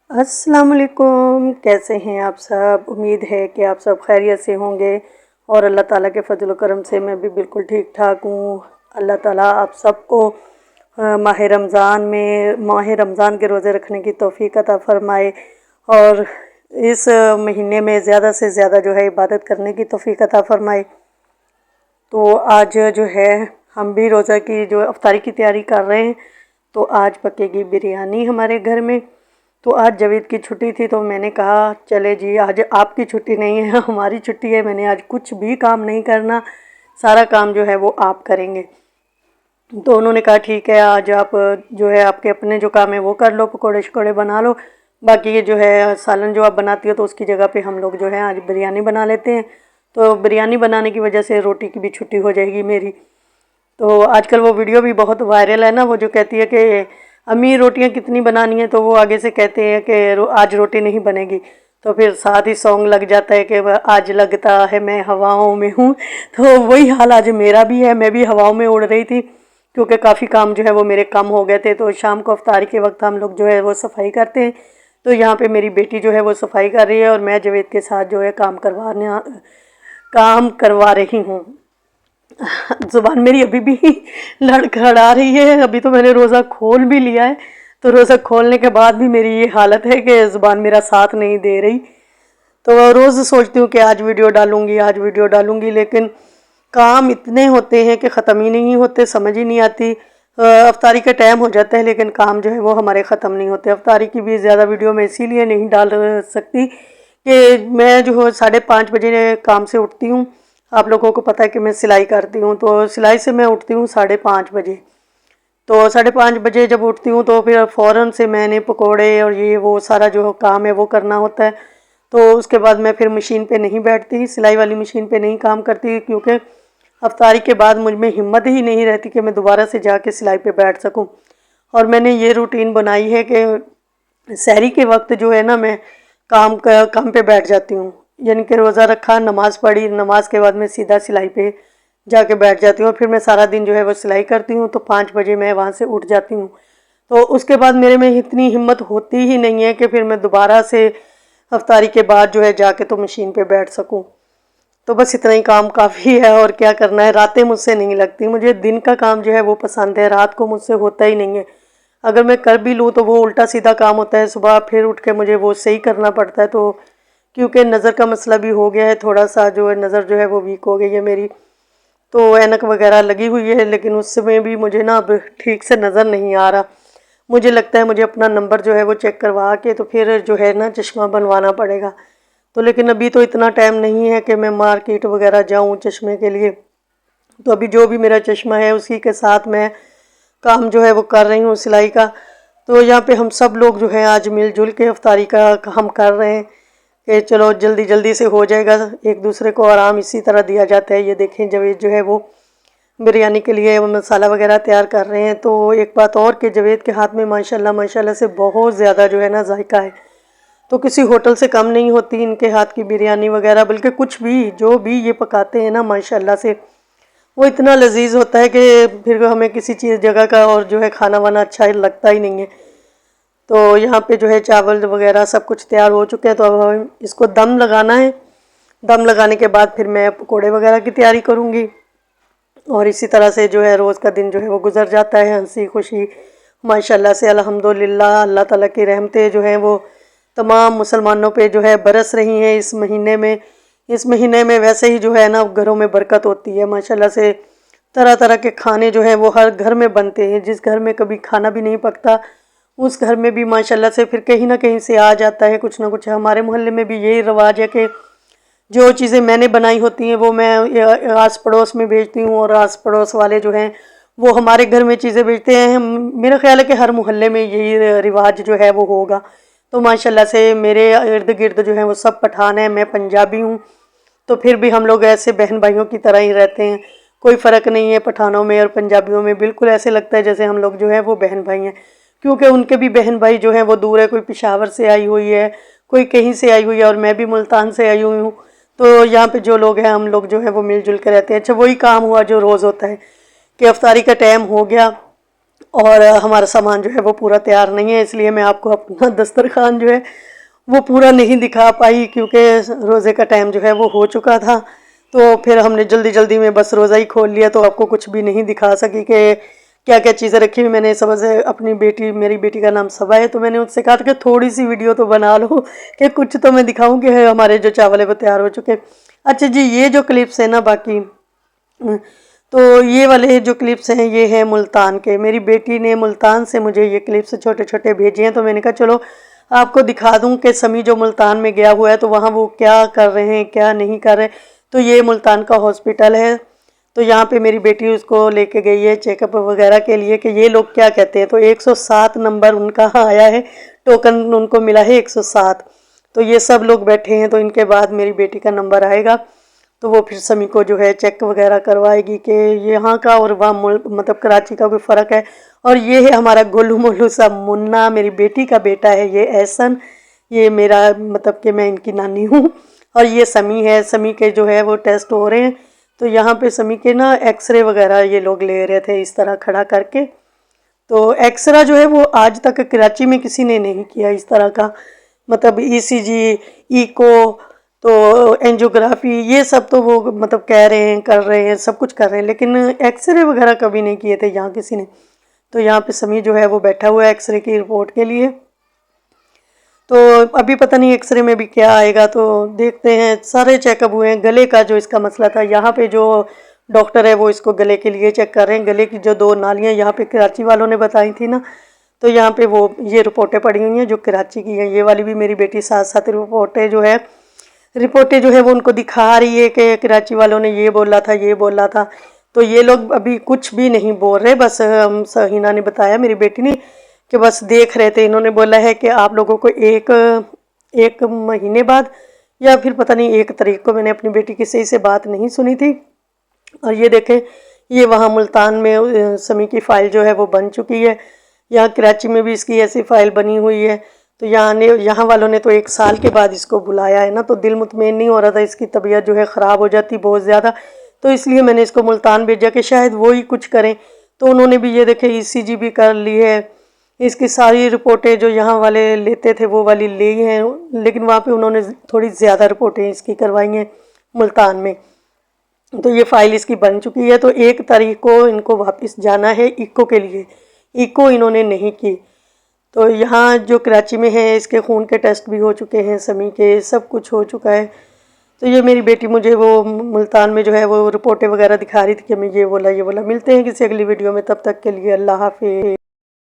السلام علیکم، کیسے ہیں آپ سب؟ امید ہے کہ آپ سب خیریت سے ہوں گے اور اللہ تعالیٰ کے فضل و کرم سے میں بھی بالکل ٹھیک ٹھاک ہوں۔ اللہ تعالیٰ آپ سب کو ماہ رمضان کے روزے رکھنے کی توفیق عطا فرمائے اور اس مہینے میں زیادہ سے زیادہ جو ہے عبادت کرنے کی توفیق عطا فرمائے۔ تو آج جو ہے ہم بھی روزہ کی جو افطاری کی تیاری کر رہے ہیں، تو آج پکے گی بریانی ہمارے گھر میں۔ تو آج جاوید کی چھٹی تھی تو میں نے کہا چلے جی آج آپ کی چھٹی نہیں ہے، ہماری چھٹی ہے، میں نے آج کچھ بھی کام نہیں کرنا، سارا کام جو ہے وہ آپ کریں گے۔ تو انہوں نے کہا ٹھیک ہے، آج آپ جو ہے آپ کے اپنے جو کام ہے وہ کر لو، پکوڑے شکوڑے بنا لو، باقی یہ جو ہے سالن جو آپ بناتی ہو تو اس کی جگہ پہ ہم لوگ جو ہے آج بریانی بنا لیتے ہیں۔ تو بریانی بنانے کی وجہ سے روٹی کی بھی چھٹی ہو جائے گی میری۔ تو آج کل وہ ویڈیو بھی بہت وائرل ہے نا، وہ جو کہتی ہے کہ امی روٹیاں کتنی بنانی ہیں، تو وہ آگے سے کہتے ہیں کہ آج روٹی نہیں بنے گی، تو پھر ساتھ ہی سانگ لگ جاتا ہے کہ آج لگتا ہے میں ہواؤں میں ہوں۔ تو وہی حال آج میرا بھی ہے، میں بھی ہواؤں میں اڑ رہی تھی کیونکہ کافی کام جو ہے وہ میرے کم ہو گئے تھے۔ تو شام کو افطاری کے وقت ہم لوگ جو ہے وہ صفائی کرتے ہیں، تو یہاں پہ میری بیٹی جو ہے وہ صفائی کر رہی ہے اور میں جاوید کے ساتھ جو ہے کام کروا رہی ہوں۔ زبان میری ابھی بھی لڑکھڑا رہی ہے، ابھی تو میں نے روزہ کھول بھی لیا ہے، تو روزہ کھولنے کے بعد بھی میری یہ حالت ہے کہ زبان میرا ساتھ نہیں دے رہی۔ تو روز سوچتی ہوں کہ آج ویڈیو ڈالوں گی، لیکن کام اتنے ہوتے ہیں کہ ختم ہی نہیں ہوتے، سمجھ ہی نہیں آتی۔ افطاری کا ٹائم ہو جاتا ہے لیکن کام جو ہے وہ ہمارے ختم نہیں ہوتے۔ افطاری کی بھی زیادہ ویڈیو میں اسی لیے نہیں ڈال سکتی کہ میں جو 5:30 بجے کام سے اٹھتی ہوں۔ آپ لوگوں کو پتہ ہے کہ میں سلائی کرتی ہوں، تو سلائی سے میں اٹھتی ہوں 5:30 بجے۔ تو 5:30 بجے جب اٹھتی ہوں تو پھر فوراً سے میں نے پکوڑے اور یہ وہ سارا جو کام ہے وہ کرنا ہوتا ہے۔ تو اس کے بعد میں پھر مشین پہ نہیں بیٹھتی، سلائی والی مشین پہ نہیں کام کرتی، کیونکہ افطاری کے بعد مجھ میں ہمت ہی نہیں رہتی کہ میں دوبارہ سے جا کے سلائی پہ بیٹھ سکوں۔ اور میں نے یہ روٹین بنائی ہے کہ سحری کے وقت جو ہے نا میں کام پہ بیٹھ جاتی ہوں، یعنی کہ روزہ رکھا، نماز پڑھی، نماز کے بعد میں سیدھا سلائی پہ جا کے بیٹھ جاتی ہوں اور پھر میں سارا دن جو ہے وہ سلائی کرتی ہوں۔ تو 5 بجے میں وہاں سے اٹھ جاتی ہوں، تو اس کے بعد میرے میں اتنی ہمت ہوتی ہی نہیں ہے کہ پھر میں دوبارہ سے افطاری کے بعد جو ہے جا کے تو مشین پہ بیٹھ سکوں۔ تو بس اتنا ہی کام کافی ہے، اور کیا کرنا ہے۔ راتیں مجھ سے نہیں لگتی، مجھے دن کا کام جو ہے وہ پسند ہے، رات کو مجھ سے ہوتا ہی نہیں ہے۔ اگر میں کر بھی لوں تو وہ الٹا سیدھا کام ہوتا ہے، صبح پھر اٹھ کے مجھے وہ صحیح کرنا پڑتا ہے۔ تو کیونکہ نظر کا مسئلہ بھی ہو گیا ہے، تھوڑا سا جو ہے نظر جو ہے وہ ویک ہو گئی ہے میری، تو اینک وغیرہ لگی ہوئی ہے، لیکن اس میں بھی مجھے نا اب ٹھیک سے نظر نہیں آ رہا۔ مجھے لگتا ہے مجھے اپنا نمبر جو ہے وہ چیک کروا کے تو پھر جو ہے نا چشمہ بنوانا پڑے گا۔ تو لیکن ابھی تو اتنا ٹائم نہیں ہے کہ میں مارکیٹ وغیرہ جاؤں چشمے کے لیے، تو ابھی جو بھی میرا چشمہ ہے اسی کے ساتھ میں کام جو ہے وہ کر رہی ہوں سلائی کا۔ تو یہاں پہ ہم سب لوگ جو ہیں آج مل جل کے افطاری کا کام کر رہے ہیں کہ چلو جلدی جلدی سے ہو جائے گا، ایک دوسرے کو آرام اسی طرح دیا جاتا ہے۔ یہ دیکھیں جاوید جو ہے وہ بریانی کے لیے مسالہ وغیرہ تیار کر رہے ہیں۔ تو ایک بات اور کہ جاوید کے ہاتھ میں ماشاءاللہ سے بہت زیادہ جو ہے نا ذائقہ ہے، تو کسی ہوٹل سے کم نہیں ہوتی ان کے ہاتھ کی بریانی وغیرہ، بلکہ کچھ بھی جو بھی یہ پکاتے ہیں نا ماشاءاللہ سے وہ اتنا لذیذ ہوتا ہے کہ پھر ہمیں کسی چیز جگہ کا اور جو ہے کھانا وانا اچھا لگتا ہی نہیں ہے۔ تو یہاں پہ جو ہے چاول وغیرہ سب کچھ تیار ہو چکے ہیں، تو اب اس کو دم لگانا ہے۔ دم لگانے کے بعد پھر میں پکوڑے وغیرہ کی تیاری کروں گی، اور اسی طرح سے جو ہے روز کا دن جو ہے وہ گزر جاتا ہے ہنسی خوشی ماشاءاللہ سے۔ الحمدللہ اللہ تعالیٰ کی رحمتیں جو ہیں وہ تمام مسلمانوں پہ جو ہے برس رہی ہیں اس مہینے میں۔ اس مہینے میں ویسے ہی جو ہے نا گھروں میں برکت ہوتی ہے ماشاءاللہ سے، طرح طرح کے کھانے جو ہیں وہ ہر گھر میں بنتے ہیں۔ جس گھر میں کبھی کھانا بھی نہیں پکتا اس گھر میں بھی ماشاءاللہ سے پھر کہیں نہ کہیں سے آ جاتا ہے کچھ نہ کچھ۔ ہمارے محلے میں بھی یہی رواج ہے کہ جو چیزیں میں نے بنائی ہوتی ہیں وہ میں آس پڑوس میں بھیجتی ہوں، اور آس پڑوس والے جو ہیں وہ ہمارے گھر میں چیزیں بھیجتے ہیں۔ میرا خیال ہے کہ ہر محلے میں یہی رواج جو ہے وہ ہوگا۔ تو ماشاءاللہ سے میرے ارد گرد جو ہیں وہ سب پٹھان ہیں، میں پنجابی ہوں، تو پھر بھی ہم لوگ ایسے بہن بھائیوں کی طرح ہی رہتے ہیں، کوئی فرق نہیں ہے پٹھانوں میں اور پنجابیوں میں۔ بالکل ایسے لگتا ہے جیسے ہم لوگ جو ہیں وہ بہن بھائی ہیں، کیونکہ ان کے بھی بہن بھائی جو ہیں وہ دور ہے، کوئی پشاور سے آئی ہوئی ہے، کوئی کہیں سے آئی ہوئی ہے، اور میں بھی ملتان سے آئی ہوئی ہوں۔ تو یہاں پہ جو لوگ ہیں ہم لوگ جو ہے وہ مل جل کے رہتے ہیں۔ اچھا وہی کام ہوا جو روز ہوتا ہے کہ افطاری کا ٹائم ہو گیا اور ہمارا سامان جو ہے وہ پورا تیار نہیں ہے، اس لیے میں آپ کو اپنا دسترخوان جو ہے وہ پورا نہیں دکھا پائی، کیونکہ روزے کا ٹائم جو ہے وہ ہو چکا تھا۔ تو پھر ہم نے جلدی جلدی میں بس روزہ ہی کھول لیا، تو آپ کو کچھ بھی نہیں دکھا سکی کہ کیا کیا چیزیں رکھی ہوئی۔ میں نے صبح سے اپنی بیٹی، میری بیٹی کا نام صبا ہے، تو میں نے اس سے کہا تھا کہ تھوڑی سی ویڈیو تو بنا لو کہ کچھ تو میں دکھاؤں کہ ہمارے جو چاول ہے وہ تیار ہو چکے۔ اچھا جی، یہ جو کلپس ہیں نا، باقی تو یہ والے جو کلپس ہیں یہ ہیں ملتان کے۔ میری بیٹی نے ملتان سے مجھے یہ کلپس چھوٹے چھوٹے بھیجے ہیں، تو میں نے کہا چلو آپ کو دکھا دوں کہ سمی جو ملتان میں گیا ہوا ہے تو وہاں وہ کیا کر رہے ہیں، کیا نہیں کر رہے۔ تو یہ ملتان کا ہاسپٹل ہے، تو یہاں پہ میری بیٹی اس کو لے کے گئی ہے چیک اپ وغیرہ کے لیے کہ یہ لوگ کیا کہتے ہیں۔ تو 107 نمبر ان کا آیا ہے، ٹوکن ان کو ملا ہے 107۔ تو یہ سب لوگ بیٹھے ہیں، تو ان کے بعد میری بیٹی کا نمبر آئے گا، تو وہ پھر سمی کو جو ہے چیک وغیرہ کروائے گی کہ یہاں کا اور وہاں مطلب کراچی کا کوئی فرق ہے۔ اور یہ ہے ہمارا گولو مولو سا منا، میری بیٹی کا بیٹا ہے یہ احسن، یہ میرا مطلب کہ میں ان کی نانی ہوں۔ اور یہ سمی ہے، سمی کے جو ہے وہ ٹیسٹ ہو رہے ہیں، تو یہاں پہ سمی کے نا ایکس رے وغیرہ یہ لوگ لے رہے تھے اس طرح کھڑا کر کے۔ تو ایکس رے جو ہے وہ آج تک کراچی میں کسی نے نہیں کیا اس طرح کا، مطلب ای سی جی، ایکو، تو اینجیوگرافی، یہ سب تو وہ مطلب کہہ رہے ہیں، کر رہے ہیں، سب کچھ کر رہے ہیں، لیکن ایکس رے وغیرہ کبھی نہیں کیے تھے یہاں کسی نے۔ تو یہاں پہ سمی جو ہے وہ بیٹھا ہوا ہے ایکس رے کی رپورٹ کے لیے۔ تو ابھی پتہ نہیں ایکس رے میں بھی کیا آئے گا، تو دیکھتے ہیں۔ سارے چیک اپ ہوئے ہیں، گلے کا جو اس کا مسئلہ تھا، یہاں پہ جو ڈاکٹر ہے وہ اس کو گلے کے لیے چیک کر رہے ہیں۔ گلے کی جو 2 نالیاں یہاں پہ کراچی والوں نے بتائی تھی نا، تو یہاں پہ وہ یہ رپورٹیں پڑی ہوئی ہیں جو کراچی کی ہیں۔ یہ والی بھی میری بیٹی ساتھ ساتھ رپورٹیں جو ہے وہ ان کو دکھا رہی ہے کہ کراچی والوں نے یہ بولا تھا، یہ بولا تھا۔ تو یہ لوگ ابھی کچھ بھی نہیں بول رہے، بس سہینہ نے بتایا میری بیٹی نے کہ بس دیکھ رہے تھے۔ انہوں نے بولا ہے کہ آپ لوگوں کو ایک مہینے بعد یا پھر پتہ نہیں 1 تاریخ کو، میں نے اپنی بیٹی کی صحیح سے بات نہیں سنی تھی۔ اور یہ دیکھیں، یہ وہاں ملتان میں سمی کی فائل جو ہے وہ بن چکی ہے، یہاں کراچی میں بھی اس کی ایسی فائل بنی ہوئی ہے۔ تو یہاں والوں نے تو 1 سال کے بعد اس کو بلایا ہے نا، تو دل مطمئن نہیں ہو رہا تھا، اس کی طبیعت جو ہے خراب ہو جاتی بہت زیادہ، تو اس لیے میں نے اس کو ملتان بھیجا کہ شاید وہی کچھ کریں۔ تو انہوں نے بھی یہ دیکھیں ای سی جی بھی کر لی ہے، اس کی ساری رپورٹیں جو یہاں والے لیتے تھے وہ والی لی ہیں، لیکن وہاں پہ انہوں نے تھوڑی زیادہ رپورٹیں اس کی کروائی ہیں ملتان میں۔ تو یہ فائل اس کی بن چکی ہے، تو 1 تاریخ کو ان کو واپس جانا ہے ایکو کے لیے۔ ایکو انہوں نے نہیں کی۔ تو یہاں جو کراچی میں ہے اس کے خون کے ٹیسٹ بھی ہو چکے ہیں، سمی کے سب کچھ ہو چکا ہے۔ تو یہ میری بیٹی مجھے وہ ملتان میں جو ہے وہ رپورٹیں وغیرہ دکھا رہی تھی کہ میں یہ بولا۔ ملتے ہیں کسی اگلی ویڈیو میں، تب تک کے لیے اللہ حافظ۔